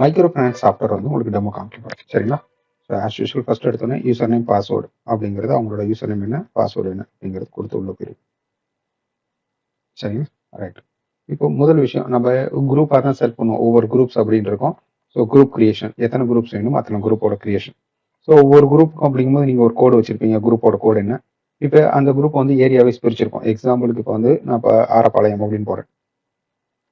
Micro finance software வந்து உங்களுக்கு demo காமிக்கப்படும். சரிங்களா? ஸோ ஆஸ் யூஷுவல் ஃபர்ஸ்ட் எடுத்தோன்னே யூசர் நேம் பாஸ்வேர்டு அப்படிங்கிறது அவங்களோட யூசர் நேம் என்ன, பாஸ்வேர்டு என்ன அப்படிங்கிறது கொடுத்து உள்ள போயிருக்கு. சரிங்களா? ரைட். இப்போ முதல் விஷயம் நம்ம குரூப்பாக தான் செட் பண்ணுவோம். ஒவ்வொரு குரூப்ஸ் அப்படின்னு இருக்கும். ஸோ குரூப் கிரியேஷன், எத்தனை குரூப்ஸ் வேணும் அத்தனை குரூப்போட கிரியேஷன். ஸோ ஒவ்வொரு குரூப் அப்படிங்கும்போது நீங்கள் ஒரு கோடு வச்சிருப்பீங்க. குரூப்போட கோடு என்ன, இப்போ அந்த குரூப் வந்து ஏரியா வைஸ் பிரிச்சிருக்கோம். எக்ஸாம்பிளுக்கு இப்போ வந்து நான் இப்போ ஆரப்பாளையம் அப்படின்னு போகிறேன்.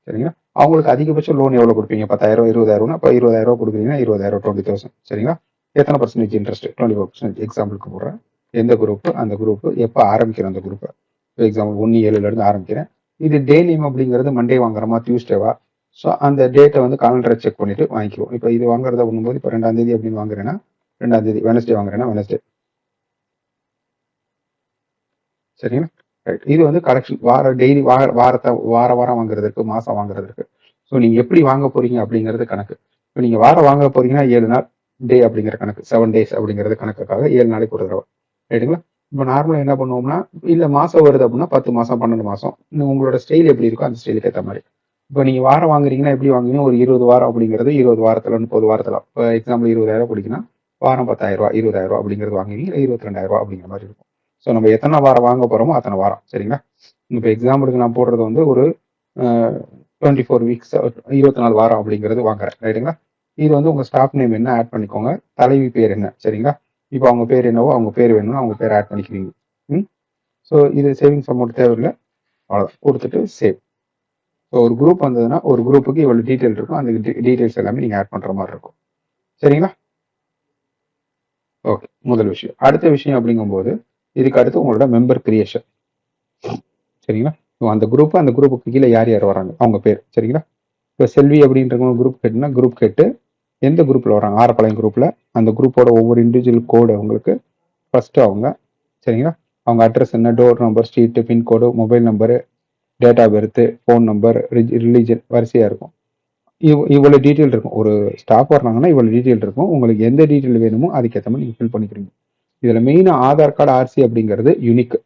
சரிங்களா? அவங்களுக்கு அதிகபட்சம் லோன் எவ்வளோ கொடுப்பீங்க? 10,000 20,000. அப்போ 20,000 கொடுக்குறீங்கன்னா 20,000 20,000. சரிங்களா? எத்தனை பர்சன்டேஜ் இன்ட்ரெஸ்ட்? 24% எக்ஸாம்பிளுக்கு போடுறேன். எந்த குரூப், அந்த குரூப் எப்போ ஆரம்பிக்கிறேன், அந்த குரூப்பை எக்ஸாம்பிள் 1/7 ஆரம்பிக்கிறேன். இது டெய்லியும் அப்படிங்கிறது மண்டே வாங்குறோமா டியூஸ்டேவா? ஸோ அந்த டேட்டை வந்து காலண்டரை செக் பண்ணிட்டு வாங்கிக்குவோம். இப்போ இது வாங்குறத பண்ணும்போது இப்போ 2ஆம் தேதி அப்படின்னு வாங்குறேன்னா 2ஆம் தேதி, வெனஸ்டே வாங்குறேன்னா வெனஸ்டே. சரிங்களா? ரைட். இது வந்து கலெக்ஷன் டெய்லி வாரம் வாங்குறதுக்கு, மாசம் வாங்குறதுக்கு. ஸோ நீங்க எப்படி வாங்க போறீங்க அப்படிங்கிறது கணக்கு. இப்போ நீங்க வாரம் வாங்க போறீங்கன்னா 7 நாள் டே அப்படிங்கிற கணக்கு, 7 days அப்படிங்கிறது கணக்குக்காக 7 நாளைக்கு ஒரு தடவை. ரைட்டுங்களா? இப்போ நார்மலாக என்ன பண்ணுவோம்னா, இல்லை மாசம் வருது அப்படின்னா 10 மாசம் 12 மாசம் உங்களோட ஸ்டைல் எப்படி இருக்கோ அந்த ஸ்டைலுக்கு ஏற்ற மாதிரி. இப்போ நீங்க வாரம் வாங்குறீங்கன்னா எப்படி வாங்குவீங்க? ஒரு 20 வாரம் அப்படிங்கிறது 20 வாரத்துல 30 வாரத்துல. இப்போ எக்ஸாம்பிள் 20,000 பிடிக்குன்னா வாரம் 10,000 20,000 அப்படிங்கிறது வாங்குவீங்க. 22,000 அப்படிங்கிற மாதிரி இருக்கும். ஸோ நம்ம எத்தனை வாரம் வாங்க போறோமோ அத்தனை வாரம். சரிங்களா? இப்போ எக்ஸாம்பிளுக்கு நான் போடுறது வந்து ஒரு 24 வீக்ஸ் 24 வாரம் அப்படிங்கிறது வாங்குறேன். ரைட்டுங்களா? இது வந்து உங்க ஸ்டாஃப் நேம் என்ன ஆட் பண்ணிக்கோங்க, தலைவி பேர் என்ன. சரிங்களா? இப்போ அவங்க பேர் என்னவோ அவங்க பேர் வேணும்னா அவங்க பேர் ஆட் பண்ணிக்கிறீங்க. ஸோ இது சேவிங்ஸ் அமௌண்ட் தேவையில்லை, அவ்வளோதான். கொடுத்துட்டு சேவ். ஸோ ஒரு குரூப் வந்ததுன்னா ஒரு குரூப்புக்கு இவ்வளோ டீட்டெயில் இருக்கும். அந்த டீட்டெயில்ஸ் எல்லாமே நீங்கள் ஆட் பண்ணுற மாதிரி இருக்கும். சரிங்களா? ஓகே, முதல் விஷயம். அடுத்த விஷயம் அப்படிங்கும்போது இதுக்கு அடுத்து உங்களோட மெம்பர் கிரியேஷன். சரிங்களா? அந்த குரூப்புக்கு கீழே யார் யார் வராங்க அவங்க பேர். சரிங்களா? இப்போ செல்வி அப்படின்றவங்க குரூப் கேட்டுனா குரூப் கேட்டு எந்த குரூப்பில் வராங்க, ஆரப்பாளையம் குரூப்பில். அந்த குரூப்போட ஒவ்வொரு இண்டிவிஜுவல் கோடு அவங்களுக்கு ஃபர்ஸ்ட் அவங்க. சரிங்களா? அவங்க அட்ரஸ் என்ன, door number, street, pincode, mobile number, date of birth, phone number, religion வரிசையாக இருக்கும். இவ்வளோ டீட்டெயில் இருக்கும். ஒரு ஸ்டாஃப் வர்றாங்கன்னா இவ்வளோ டீட்டெயில் இருக்கும். உங்களுக்கு எந்த டீட்டெயில் வேணுமோ அதுக்கேற்ற மாதிரி நீங்கள் ஃபில் பண்ணிக்கிறீங்க. இதில் மெயினாக ஆதார் கார்டு, ஆர்சி அப்படிங்கிறது யூனிக்.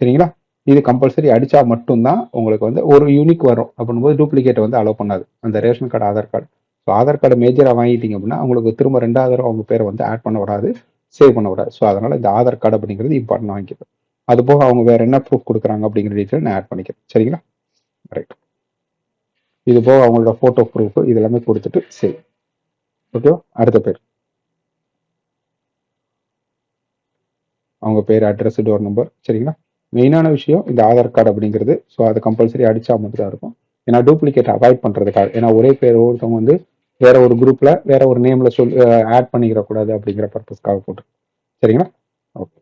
சரிங்களா? இது கம்பல்சரி அடிச்சா மட்டும்தான் உங்களுக்கு வந்து ஒரு யூனிக் வரும். அப்படின்போது டூப்ளிகேட் வந்து அலோவ் பண்ணாது அந்த ration card, Aadhaar card. So Aadhaar card மேஜராக வாங்கிட்டீங்க அப்படின்னா உங்களுக்கு திரும்ப 2வது தடவை அவங்க பேரை வந்து ஆட் பண்ண விடாது, சேவ் பண்ண விடாது. ஸோ அதனால இந்த ஆதார் கார்டு அப்படிங்கிறது இம்பார்ட்டன் வாங்கிக்கிறேன். அது போக அவங்க வேற என்ன ப்ரூஃப் கொடுக்குறாங்க அப்படிங்கிற டீட்டெயில் நான் ஆட் பண்ணிக்கிறேன். சரிங்களா? ரைட். இது போக அவங்களோட போட்டோ ப்ரூஃப் இது எல்லாமே கொடுத்துட்டு சேவ். ஓகேவா? அடுத்த பேர், அவங்க பேர், அட்ரஸ், டோர் நம்பர். சரிங்களா? மெயினான விஷயம் இந்த ஆதார் கார்டு அப்படிங்கிறது. ஸோ அது கம்பல்சரி அடிச்சா மட்டும் தான் இருக்கும். ஏன்னா டூப்ளிகேட் அவாய்ட் பண்றதுக்காக. ஏன்னா ஒரே பேர் ஒருத்தவங்க வந்து வேற ஒரு குரூப்ல வேற ஒரு நேம்ல சொல்லி ஆட் பண்ணிக்கிற கூடாது அப்படிங்கிற பர்பஸ்க்காக போட்டு. சரிங்களா? ஓகே.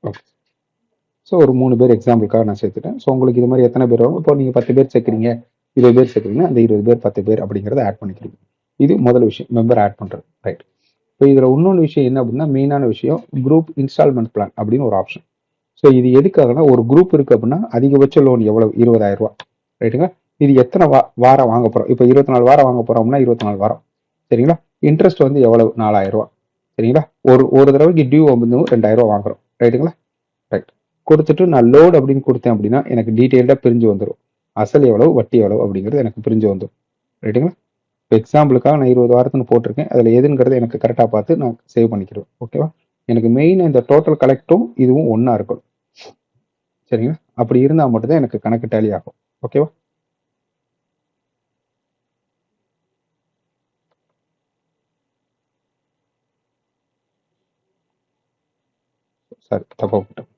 ஓகே. ஸோ ஒரு 3 பேர் எக்ஸாம்பிளுக்காக நான் சேர்த்துட்டேன். ஸோ உங்களுக்கு இது மாதிரி எத்தனை பேர் வரும்? இப்போ நீங்கள் 10 பேர் சேர்க்குறீங்க, 20 பேர் சேர்க்குறீங்கன்னா அந்த 20 பேர் 10 பேர் அப்படிங்கிறத ஆட் பண்ணிக்கிறீங்க. இது முதல் விஷயம், மெம்பர் ஆட் பண்ணுறது. ரைட். இப்போ இதில் இன்னொன்று விஷயம் என்ன அப்படின்னா, மெயினான விஷயம் குரூப் இன்ஸ்டால்மெண்ட் பிளான் அப்படின்னு ஒரு ஆப்ஷன். ஸோ இது எதுக்காகனா, ஒரு குரூப் இருக்கு அப்படின்னா அதிகபட்ச லோன் எவ்வளவு? 20,000 ரூபா. ரைட்டுங்க? இது எத்தனை வாரம் வாங்க போறோம்? இப்போ 24 வாரம் வாங்க போறோம்னா 24 வாரம். சரிங்களா? இன்ட்ரெஸ்ட் வந்து எவ்வளவு? 4,000 ரூபா. சரிங்களா? ஒரு தடவைக்கு டியூ வந்து 2,000 ரூபா வாங்குறோம். ரைட்டுங்களா? ரைட். கொடுத்துட்டு நான் லோடு அப்படின்னு கொடுத்தேன் அப்படின்னா எனக்கு டீட்டெயில்டாக பிரிஞ்சு வந்துடும். அசல் எவ்வளவு, வட்டி எவ்வளவு அப்படிங்கிறது எனக்கு பிரிஞ்சு வந்துடும். ரைட்டுங்களா? இப்போ எக்ஸாம்பிளுக்காக நான் 20 வாரத்துன்னு போட்டிருக்கேன். அதில் எதுங்கிறது எனக்கு கரெக்டாக பார்த்து நான் சேவ் பண்ணிக்கிறேன். ஓகேவா? எனக்கு மெயின் இந்த டோட்டல் கலெக்டும் இதுவும் ஒன்றா இருக்கும். சரிங்களா? அப்படி இருந்தால் மட்டும்தான் எனக்கு கணக்கு டேலி ஆகும். ஓகேவா? சரி, தப்பா போட்டேன்.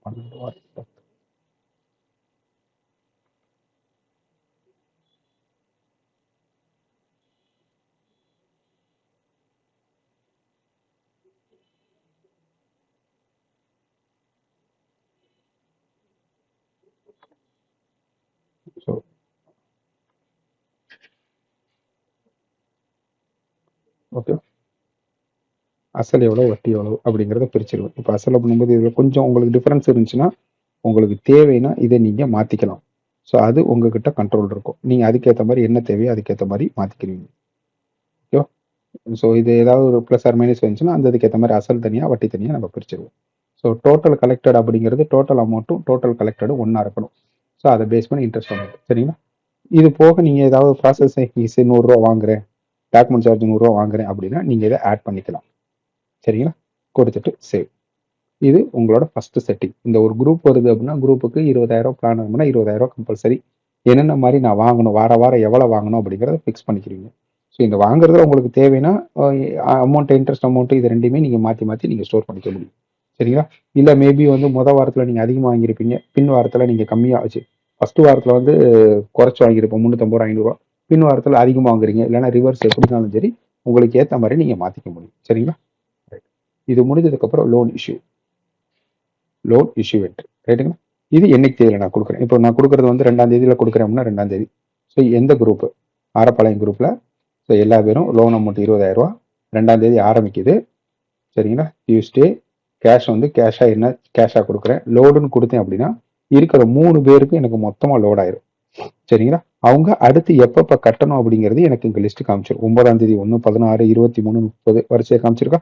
12 வாரம். ஸோ ஓகே, அசல் எவ்வளோ, வட்டி எவ்வளோ அப்படிங்கிறத பிரிச்சிருவேன். இப்போ அசல் பண்ணும்போது இதில் கொஞ்சம் உங்களுக்கு டிஃப்ரென்ஸ் இருந்துச்சுன்னா உங்களுக்கு தேவைன்னா இதை நீங்கள் மாற்றிக்கலாம். ஸோ அது உங்ககிட்ட கண்ட்ரோல் இருக்கும். நீங்கள் அதுக்கேற்ற மாதிரி என்ன தேவையோ அதுக்கேற்ற மாதிரி மாற்றிக்கிறீங்க. ஓகேவா? ஸோ இது ஏதாவது ஒரு ப்ளஸ் ஆர் மைனஸ் வந்துச்சுன்னா அந்த இதுக்கு ஏற்ற மாதிரி அசல் தனியாக வட்டி தனியாக நம்ம பிரிச்சிருவோம். ஸோ டோட்டல் கலெக்டட் அப்படிங்கிறது டோட்டல் அமௌண்ட்டும் டோட்டல் கலெக்டடும் ஒன்றா இருக்கணும். ஸோ அதை பேஸ் பண்ணி இன்ட்ரெஸ்ட் அமௌண்ட். சரிங்களா? இது போக நீங்கள் ஏதாவது ப்ராசஸிங் ஃபீஸ் 100 வாங்குறேன், டாக்குமெண்ட் சார்ஜ் 100 வாங்குறேன் அப்படின்னா நீங்கள் இதை ஆட் பண்ணிக்கலாம். சரிங்களா? கொடுத்துட்டு சேவ். இது உங்களோட ஃபர்ஸ்ட் செட்டிங். இந்த ஒரு குரூப் வருது அப்படின்னா குரூப்புக்கு 20,000 பிளான் ஆகும்னா 20,000 கம்பல்சரி. என்னென்ன மாதிரி நான் வாங்கணும், வாரம் எவ்வளோ வாங்கணும் அப்படிங்கிறத ஃபிக்ஸ் பண்ணிக்கிறீங்க. ஸோ இந்த வாங்குறதுல உங்களுக்கு தேவைன்னா அமௌண்ட், இன்ட்ரெஸ்ட் அமௌண்ட் இது ரெண்டுமே நீங்கள் மாற்றி நீங்கள் ஸ்டோர் பண்ணிக்க முடியும். சரிங்களா? இல்லை மேபி வந்து வாரத்தில் நீங்கள் அதிகமாக வாங்கியிருப்பீங்க, பின் வாரத்தில் நீங்கள் கம்மியாக வச்சு ஃபர்ஸ்ட் வாரத்தில் வந்து குறைச்சி வாங்கியிருப்போம் 350 ரூபா 500 ரூபா, பின் வாரத்தில் அதிகமாக வாங்குறீங்க, இல்லைன்னா ரிவர்ஸ் எப்படினாலும் சரி உங்களுக்கு ஏற்ற மாதிரி நீங்கள் மாற்றிக்க முடியும். சரிங்களா? இது முடிஞ்சதுக்கப்புறம் லோன் இஷ்யூ என்ட்ரி. ரைட்டுங்களா? இது என்னைக்கு தேதியில் நான் கொடுக்குறேன். இப்போ நான் கொடுக்குறது வந்து 2ஆம் தேதியில் கொடுக்குறேன் அப்படின்னா 2ஆம் தேதி. ஸோ எந்த குரூப்பு? ஆரப்பாளையம் குரூப்பில். ஸோ எல்லா பேரும் லோன் அமௌண்ட் 20,000 ரூபா 2ஆம் தேதி ஆரம்பிக்குது. சரிங்களா? டியூஸ்டே கேஷ் வந்து கேஷாக கேஷாக கொடுக்குறேன். லோடுன்னு கொடுத்தேன் அப்படின்னா இருக்கிற 3 பேருக்கு எனக்கு மொத்தமாக லோட் ஆயிரும். சரிங்களா? அவங்க அடுத்து எப்பப்போ கட்டணும் அப்படிங்கிறது எனக்கு இங்கே லிஸ்ட் காமிச்சிடும். 9ஆம் தேதி 1, 16, 23, 30 வரிசையை காமிச்சிருக்கா?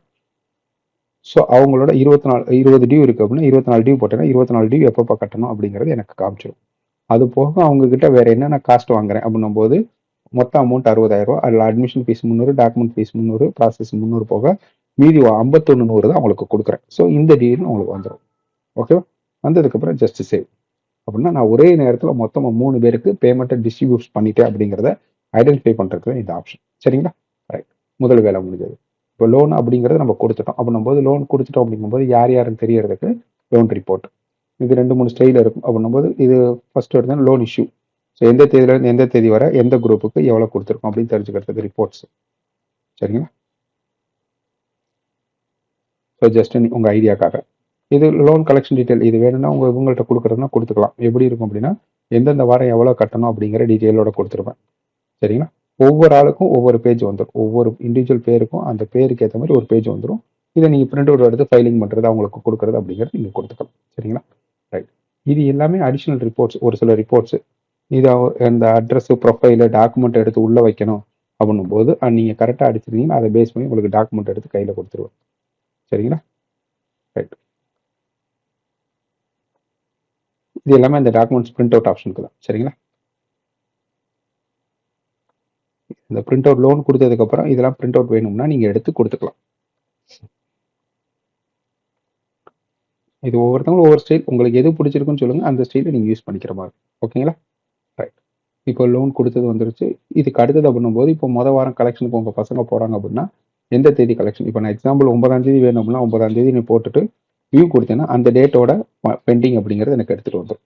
ஸோ அவங்களோட 20 டியூ இருக்குது அப்படின்னா 24 டியூ போட்டேன்னா 24 டியூ எப்பப்போ கட்டணும் அப்படிங்கிறது எனக்கு காமிச்சிடும். அது போக அவங்க கிட்ட வேற என்னென்ன காஸ்ட் வாங்குறேன் அப்படின்னும் போது மொத்த அமௌண்ட் 60,000 ரூபா. அதில் admission fees 300, document fees 300, process 300 போக மீதி 51,100 தான் அவங்களுக்கு கொடுக்குறேன். ஸோ இந்த டீல் உங்களுக்கு வந்துடும். ஓகேவா? வந்ததுக்கப்புறம் ஜஸ்ட் சேவ். அப்படின்னா நான் ஒரே நேரத்தில் மொத்தமாக 3 பேருக்கு பேமெண்ட்டை டிஸ்ட்ரிபியூட் பண்ணிட்டேன் அப்படிங்கிறத ஐடென்டிஃபை பண்ணுறதுக்கு இந்த ஆப்ஷன். சரிங்களா? ரைட். முதல் வேலை முடிஞ்சது. இப்போ லோன் அப்படிங்கிறத நம்ம கொடுத்துட்டோம். அப்படின்னும் போது லோன் கொடுத்துட்டோம் அப்படிங்கும்போது யார் யாருன்னு தெரியறதுக்கு லோன் ரிப்போர்ட். இது 2-3 ஸ்டைல் இருக்கும். அப்படின்னும் போது இது ஃபர்ஸ்ட் எடுத்தா லோன் இஷ்யூ. ஸோ எந்த தேதியிலேருந்து எந்த தேதி வரை எந்த குரூப்புக்கு எவ்வளோ கொடுத்துருக்கோம் அப்படின்னு தெரிஞ்சுக்கிறதுக்கு ரிப்போர்ட்ஸ். சரிங்களா? ஸோ ஜஸ்ட் உங்கள் ஐடியாக்காக இது லோன் கலெக்ஷன் டீட்டெயில். இது வேணும்னா இவங்கள்ட்ட கொடுக்குறதுனா கொடுத்துக்கலாம். எப்படி இருக்கும் அப்படின்னா எந்தெந்த வாரம் எவ்வளோ கட்டணும் அப்படிங்கிற டீட்டெயிலோட கொடுத்துருவேன். சரிங்களா? ஒவ்வொரு ஆளுக்கும் ஒவ்வொரு பேஜ் வந்துடும். ஒவ்வொரு இண்டிவிஜுவல் பேருக்கும் அந்த பேருக்கு ஏற்ற மாதிரி ஒரு பேஜ் வந்துடும். இதை நீங்கள் பிரிண்ட் அவுட் எடுத்து ஃபைலிங் பண்ணுறது, அவங்களுக்கு கொடுக்குறது அப்படிங்கிறது நீங்கள் கொடுத்துக்கலாம். சரிங்களா? ரைட். இது எல்லாமே அடிஷ்னல் ரிப்போர்ட்ஸ். ஒரு சில ரிப்போர்ட்ஸ் இது அந்த அட்ரஸ், ப்ரொஃபைலு, டாக்குமெண்ட் எடுத்து உள்ளே வைக்கணும் அப்படின்னும் போது நீங்கள் கரெக்டாக அடிச்சிருந்தீங்கன்னா அதை பேஸ் பண்ணி உங்களுக்கு டாக்குமெண்ட் எடுத்து கையில் கொடுத்துருவேன். சரிங்களா? ரைட். இது எல்லாமே இந்த டாக்குமெண்ட்ஸ் பிரிண்ட் அவுட் ஆப்ஷனுக்கு தான். சரிங்களா? இந்த பிரிண்ட் அவுட் லோன் கொடுத்ததுக்கப்புறம் இதெல்லாம் பிரிண்ட் அவுட் வேணும்னா நீங்கள் எடுத்து கொடுத்துக்கலாம். இது ஒவ்வொருத்தவங்களும் ஒவ்வொரு ஸ்டைல். உங்களுக்கு எது பிடிச்சிருக்குன்னு சொல்லுங்கள், அந்த ஸ்டைலில் நீங்கள் யூஸ் பண்ணிக்கிற மாதிரி. ஓகேங்களா? ரைட். இப்போ லோன் கொடுத்தது வந்துருச்சு. இதுக்கு அடுத்தது அப்படின்னும் போது இப்போ வாரம் கலெக்ஷனுக்கு உங்கள் பசங்க போகிறாங்க அப்படின்னா எந்த தேதி கலெக்ஷன். இப்போ நான் எக்ஸாம்பிள் 9ஆம் தேதி வேணும் அப்படின்னா 9ஆம் தேதி நீ போட்டுட்டு வியூ கொடுத்தேன்னா அந்த டேட்டோட பெண்டிங் அப்படிங்கிறது எனக்கு எடுத்துகிட்டு வந்துடும்.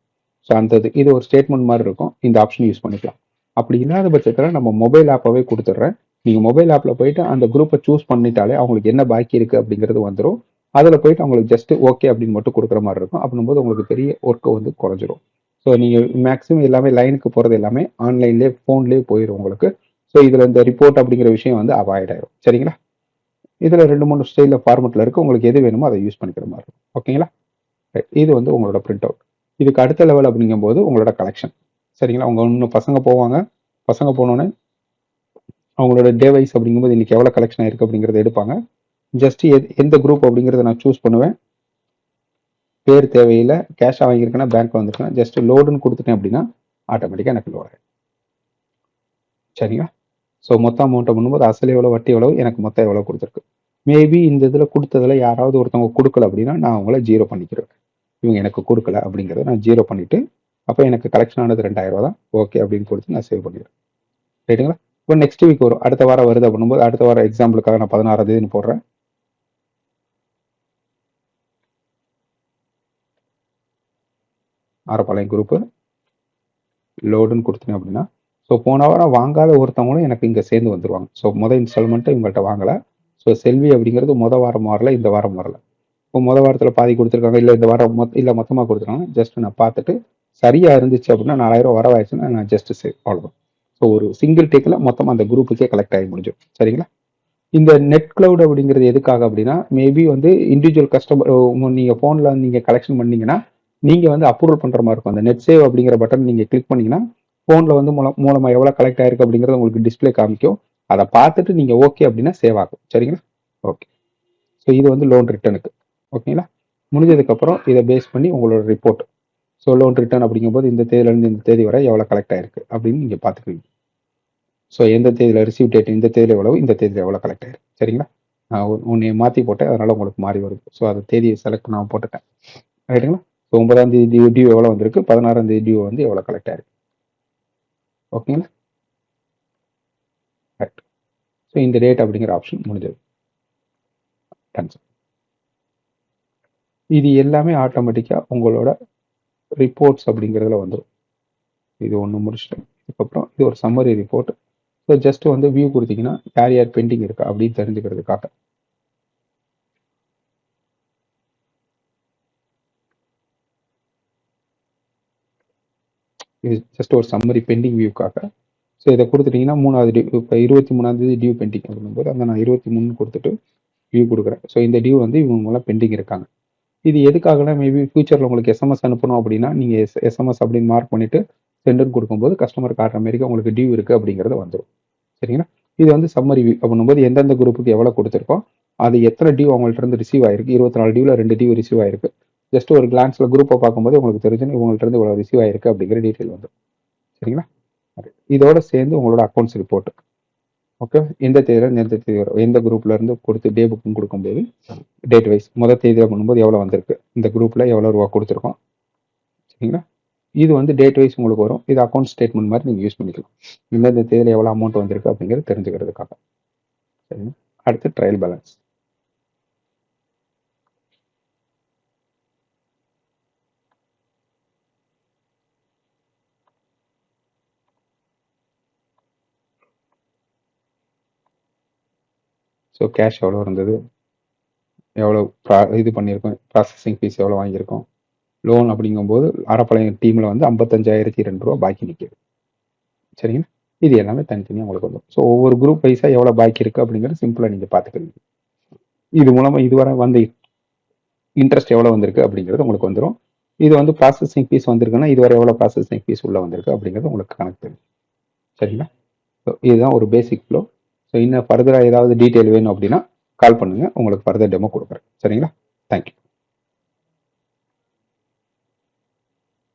ஸோ அந்த இது ஒரு ஸ்டேட்மெண்ட் மாதிரி இருக்கும். இந்த ஆப்ஷன் யூஸ் பண்ணிக்கலாம். அப்படி இல்லாத பட்சத்தில் நம்ம மொபைல் ஆப்பாகவே கொடுத்துட்றேன். நீங்கள் மொபைல் ஆப்பில் போயிட்டு அந்த குரூப்பை சூஸ் பண்ணிட்டாலே அவங்களுக்கு என்ன பாக்கி இருக்குது அப்படிங்கிறது வந்துடும். அதில் போயிட்டு அவங்களுக்கு ஜஸ்ட் ஓகே அப்படின்னு மட்டும் கொடுக்குற மாதிரி இருக்கும். அப்படின்னும் உங்களுக்கு பெரிய ஒர்க்கை வந்து குறைஞ்சிரும். ஸோ நீங்கள் மேக்ஸிமம் எல்லாமே லைனுக்கு போகிறது எல்லாமே ஆன்லைன்லேயே ஃபோன்லேயே போயிடும் உங்களுக்கு. ஸோ இதில் இந்த ரிப்போர்ட் அப்படிங்கிற விஷயம் வந்து அவாய்ட் ஆயிடும். சரிங்களா? இதில் 2-3 ஸ்டைலில் ஃபார்மெட்டில் இருக்குது. உங்களுக்கு எது வேணுமோ அதை யூஸ் பண்ணிக்கிற மாதிரி இருக்கும். ஓகேங்களா? இது வந்து உங்களோட பிரிண்ட் அவுட். இதுக்கு அடுத்த லெவல் அப்படிங்கும்போது உங்களோட கலெக்ஷன். சரிங்களா? அவங்க இன்னும் பசங்க போவாங்க. பசங்க போனோன்னே அவங்களோட டே வைஸ் அப்படிங்கும்போது இன்னைக்கு எவ்வளோ கலெக்ஷன் ஆயிருக்கு அப்படிங்கிறத எடுப்பாங்க. ஜஸ்ட் எந்த குரூப் அப்படிங்கிறத நான் சூஸ் பண்ணுவேன். பேர் தேவையில்லை. கேஷாக வாங்கியிருக்கேன்னா பேங்க் வந்துருக்கேன். ஜஸ்ட் லோடுன்னு கொடுத்துட்டேன் அப்படின்னா ஆட்டோமேட்டிக்காக எனக்கு லோட் ஆகும். சரிங்களா? ஸோ மொத்த அமௌண்ட்டை பண்ணும்போது அசல் எவ்வளோ, வட்டி எவ்வளோ, எனக்கு மொத்தம் எவ்வளோ கொடுத்துருக்கு. மேபி இந்த இதில் கொடுத்ததில் யாராவது ஒருத்தவங்க கொடுக்கல அப்படின்னா நான் அவங்கள 0 பண்ணிக்கிறேன். இவங்க எனக்கு கொடுக்கல அப்படிங்கிறத நான் 0 பண்ணிவிட்டு அப்போ எனக்கு கலெக்ஷன் ஆனது 2,000 ரூபா தான். ஓகே அப்படின்னு கொடுத்து நான் சேவ் பண்ணிடுறேன். ரைட்டுங்களா? இப்போ நெக்ஸ்ட் வீக் வரும். அடுத்த வாரம் வருது அப்படின்னும்போது அடுத்த வாரம் எக்ஸாம்பிளுக்காக நான் 16ஆம் தேதினு போடுறேன். ஆரப்பாளையம் குரூப்பு லோடுன்னு கொடுத்தேன் அப்படின்னா ஸோ போன வாரம் வாங்காத ஒருத்தவங்களும் எனக்கு இங்கே சேர்ந்து வந்துடுவாங்க. ஸோ மொதல் இன்ஸ்டால்மெண்ட்டு இவங்கள்ட்ட வாங்கலை. ஸோ செல்வி அப்படிங்கிறது வாரம் வரல, இந்த வாரம் வரல. இப்போ வாரத்தில் பாதி கொடுத்துருக்காங்க, இல்லை இந்த வாரம் இல்லை மொத்தமாக கொடுத்துருக்காங்க. ஜஸ்ட் நான் பார்த்துட்டு சரியாக இருந்துச்சு அப்படின்னா 4,000 வரவாயிடுச்சுன்னா நான் ஜஸ்ட் சேவ், அவ்வளோதான். ஸோ ஒரு சிங்கிள் டேக்கில் மொத்தமாக அந்த குரூப்புக்கே கலெக்ட் ஆகி முடிஞ்சிடும். சரிங்களா? இந்த நெட் கிளவுட் அப்படிங்கிறது எதுக்காக அப்படின்னா மேபி வந்து இண்டிவிஜுவல் கஸ்டமர் நீங்கள் ஃபோனில் நீங்கள் கலெக்ஷன் பண்ணீங்கன்னா நீங்கள் வந்து அப்ரூவல் பண்ணுற மாதிரி இருக்கும். அந்த நெட் சேவ் அப்படிங்கிற பட்டன் நீங்கள் கிளிக் பண்ணிங்கன்னா ஃபோனில் வந்து மூலமாக எவ்வளோ கலெக்ட் ஆயிருக்கு அப்படிங்கிறது உங்களுக்கு டிஸ்பிளே காமிக்கும். அதை பார்த்துட்டு நீங்கள் ஓகே அப்படின்னா சேவ் ஆகும். சரிங்களா? ஓகே. ஸோ இது வந்து லோன் ரிட்டர்னுக்கு. ஓகேங்களா? முடிஞ்சதுக்கப்புறம் இதை பேஸ் பண்ணி உங்களோட ரிப்போர்ட். ஸோ லோன் ரிட்டர்ன் அப்படிங்கும்போது இந்த தேதியிலேருந்து இந்த தேதி வரை எவ்வளோ கலெக்ட் ஆயிருக்கு அப்படின்னு நீங்கள் பார்த்துக்குவீங்க. ஸோ எந்த தேதியில் ரிசீவ் டேட், இந்த தேதியில் எவ்வளவு, இந்த தேதியில் எவ்வளோ கலெக்ட் ஆயிருக்கு. சரிங்களா? நான் உன்னை மாற்றி போட்டேன், அதனால் உங்களுக்கு மாறி வருது. ஸோ அந்த தேதியை செலக்ட் நான் போட்டுட்டேன். ரைட்டுங்களா? ஸோ 9ஆம் தேதி டியூ எவ்வளோ வந்திருக்கு, 16ஆம் தேதி டியூ வந்து எவ்வளோ கலெக்ட் ஆயிருக்கு. ஓகேங்களா? ரைட். ஸோ இந்த டேட் அப்படிங்கிற ஆப்ஷன் முடிஞ்சது. இது எல்லாமே ஆட்டோமேட்டிக்காக உங்களோட ரிப்போர்ட்ஸ் அப்படிங்கிறதுல வந்துடும். இது ஒன்று முடிச்சுட்டேன். அதுக்கப்புறம் இது ஒரு சம்மரி ரிப்போர்ட். ஸோ ஜஸ்ட் வந்து வியூ கொடுத்தீங்கன்னா யார் யார் பெண்டிங் இருக்கா அப்படின்னு தெரிஞ்சுக்கிறதுக்காக. இது ஜஸ்ட் ஒரு சம்மரி பெண்டிங் வியூக்காக. ஸோ இதை கொடுத்துட்டிங்கன்னா 3வது டியூ, இப்போ 23ஆம் தேதி டியூ பெண்டிங் அப்படிங்கும்போது அந்த நான் 23 கொடுத்துட்டு டியூ கொடுக்குறேன். ஸோ இந்த டியூ வந்து இவங்கெல்லாம் பெண்டிங் இருக்காங்க. இது எதுக்காகனா மேபி ஃபியூச்சரில் உங்களுக்கு எஸ்எம்எஸ் அனுப்பணும் அப்படின்னா நீங்கள் எஸ்எம்எஸ் அப்படின்னு மார்க் பண்ணிவிட்டு சென்டர்னு கொடுக்கும்போது கஸ்டமர் காட்டுற மாரி உங்களுக்கு டியூ இருக்குது அப்படிங்கிறது வந்துடும். சரிங்களா? இது வந்து சம்மரி வியூ அப்படின்னும்போது எந்தெந்த குரூப்புக்கு எவ்வளோ கொடுத்துருக்கோம், அது எத்தனை டியூ அவங்கள்ட்ட இருந்து ரிசீவ் ஆயிருக்கு, 24 டியூவில் 2 டியூ ரிசீவ் ஆயிருக்கு. ஜஸ்ட் ஒரு கிளான்ஸில் குரூப்பை பார்க்கும்போது உங்களுக்கு தெரிஞ்சுன்னு இவங்கள்ட்ட இருந்து இவ்வளோ ரிசீவ் ஆயிருக்கு அப்படிங்கிற டீட்டெயில் வந்துடும். சரிங்களா? இதோட சேர்ந்து உங்களோட அக்கௌண்ட்ஸ் ரிப்போர்ட். ஓகே, எந்த தேதியில் எந்த தேதி வரும், எந்த குரூப்ல இருந்து கொடுத்து டே புக்கும் கொடுக்கும்போது டேட் வைஸ் முதல் தேதியில் பண்ணும்போது எவ்வளோ வந்திருக்கு, இந்த குரூப்பில் எவ்வளோ ரூபா கொடுத்துருக்கோம். சரிங்களா? இது வந்து டேட் வைஸ் உங்களுக்கு வரும். இது அக்கௌண்ட் ஸ்டேட்மெண்ட் மாதிரி நீங்கள் யூஸ் பண்ணிக்கலாம். இந்தந்த தேதியில் எவ்வளோ அமௌண்ட் வந்திருக்கு அப்படிங்கிறது தெரிஞ்சுக்கிறதுக்காக. சரிங்களா? அடுத்து ட்ரையல் பேலன்ஸ். ஸோ கேஷ் எவ்வளோ இருந்தது, எவ்வளோ இது பண்ணியிருக்கோம், ப்ராசஸிங் ஃபீஸ் எவ்வளோ வாங்கியிருக்கோம். லோன் அப்படிங்கும்போது அறப்பாளையம் டீமில் வந்து 55,002 ரூபா பாக்கி நிற்கிது. சரிங்களா? இது எல்லாமே தனித்தனியாக உங்களுக்கு வந்துடும். ஸோ ஒவ்வொரு குரூப் வைஸாக எவ்வளோ பாக்கி இருக்குது அப்படிங்கிறது சிம்பிளாக நீங்கள் பார்த்துக்கிறீங்க. இது மூலமாக இதுவரை வந்து இன்ட்ரெஸ்ட் எவ்வளோ வந்திருக்கு அப்படிங்கிறது உங்களுக்கு வந்துடும். இது வந்து ப்ராசஸிங் ஃபீஸ் வந்திருக்குன்னா இதுவரை எவ்வளோ ப்ராசஸிங் ஃபீஸ் உள்ளே வந்திருக்கு அப்படிங்கிறது உங்களுக்கு கணக்கு தெரியும். சரிங்களா? ஸோ இதுதான் ஒரு பேசிக் ஃப்ளோ. ஸோ இன்னும் ஃபர்தராக ஏதாவது டீட்டெயில் வேணும் அப்படின்னா கால் பண்ணுங்கள், உங்களுக்கு ஃபர்தர் டெமோ கொடுக்குறேன். சரிங்களா? தேங்க்யூ.